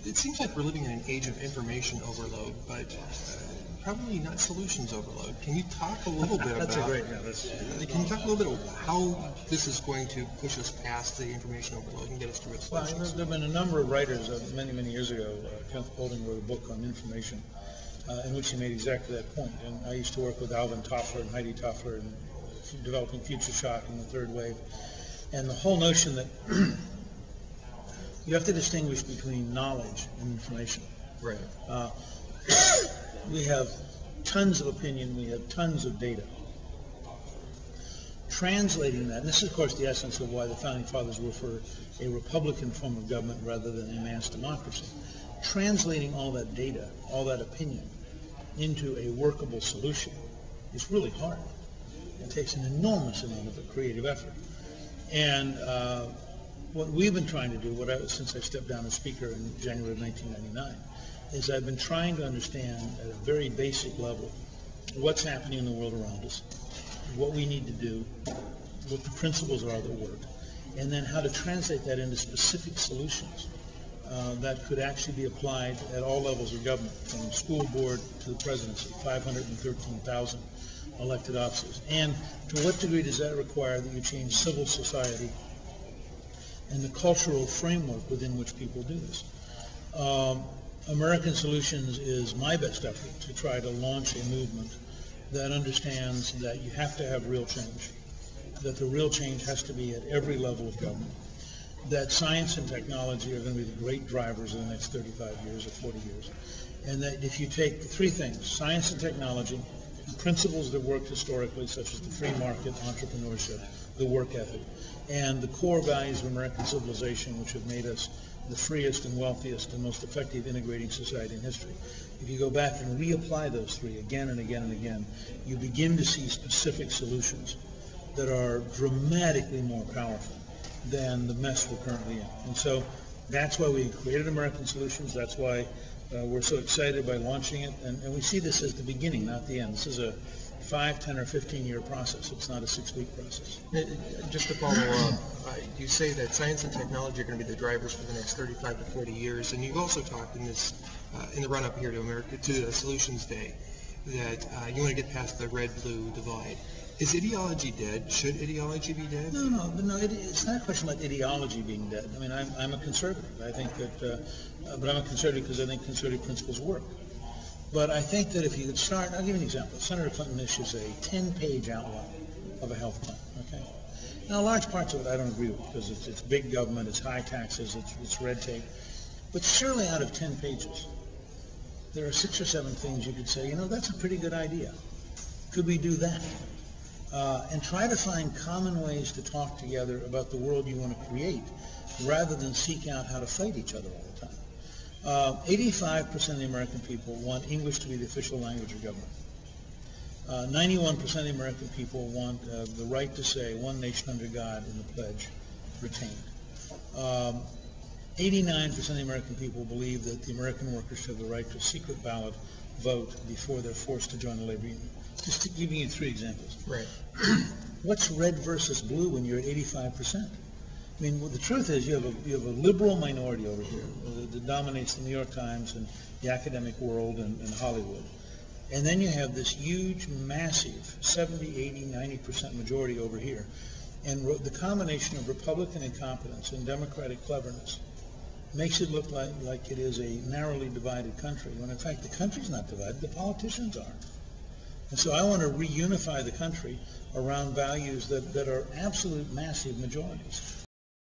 it seems like we're living in an age of information overload, but probably not solutions overload. Can you talk a little bit That's about? a great. Yeah, Can you talk a little bit about how this is going to push us past the information overload and get us to real solutions? Well, there have been a number of writers many years ago. Kenneth Boulding wrote a book on information in which he made exactly that point. And I used to work with Alvin Toffler and Heidi Toffler in developing Future Shock and the Third Wave. And the whole notion that you have to distinguish between knowledge and information. Right. We have tons of opinion, we have tons of data. Translating that, and this is of course the essence of why the Founding Fathers were for a Republican form of government rather than a mass democracy. Translating all that data, all that opinion, into a workable solution is really hard. It takes an enormous amount of a creative effort. And what we've been trying to do, since I stepped down as Speaker in January of 1999, is I've been trying to understand at a very basic level what's happening in the world around us, what we need to do, what the principles are that work, and then how to translate that into specific solutions that could actually be applied at all levels of government, from school board to the presidency, 513,000 elected officers. And to what degree does that require that you change civil society and the cultural framework within which people do this? American Solutions is my best effort to try to launch a movement that understands that you have to have real change, that the real change has to be at every level of government, that science and technology are going to be the great drivers in the next 35 years or 40 years, and that if you take the three things, science and technology, the principles that worked historically, such as the free market, entrepreneurship, the work ethic, and the core values of American civilization, which have made us the freest and wealthiest and most effective integrating society in history. If you go back and reapply those three again and again and again, you begin to see specific solutions that are dramatically more powerful than the mess we're currently in. And so that's why we created American Solutions. That's why we're so excited by launching it. And we see this as the beginning, not the end. This is a 5, 10, or 15-year process. It's not a 6-week process. Just to follow up, you say that science and technology are going to be the drivers for the next 35 to 40 years, and you've also talked in the run-up here to Solutions Day, that you want to get past the red-blue divide. Is ideology dead? Should ideology be dead? No. It's not a question about ideology being dead. I mean, I'm a conservative. I think that, but I'm a conservative because I think conservative principles work. But I think that if you could start, I'll give you an example. Senator Clinton issues a 10-page outline of a health plan, okay? Now, large parts of it I don't agree with because it's big government, it's high taxes, it's red tape. But surely out of 10 pages, there are 6 or 7 things you could say, that's a pretty good idea. Could we do that? And try to find common ways to talk together about the world you want to create rather than seek out how to fight each other all the time. 85% of the American people want English to be the official language of government. 91% of the American people want the right to say one nation under God in the pledge retained. 89% of the American people believe that the American workers should have the right to a secret ballot vote before they're forced to join the labor union. Just giving you 3 examples. Right. What's red versus blue when you're at 85%? I mean, well, the truth is you have a liberal minority over here that dominates the New York Times and the academic world and Hollywood. And then you have this huge, massive 70, 80, 90% majority over here. And the combination of Republican incompetence and Democratic cleverness makes it look like it is a narrowly divided country, when in fact the country's not divided, the politicians are. And so I want to reunify the country around values that are absolute massive majorities.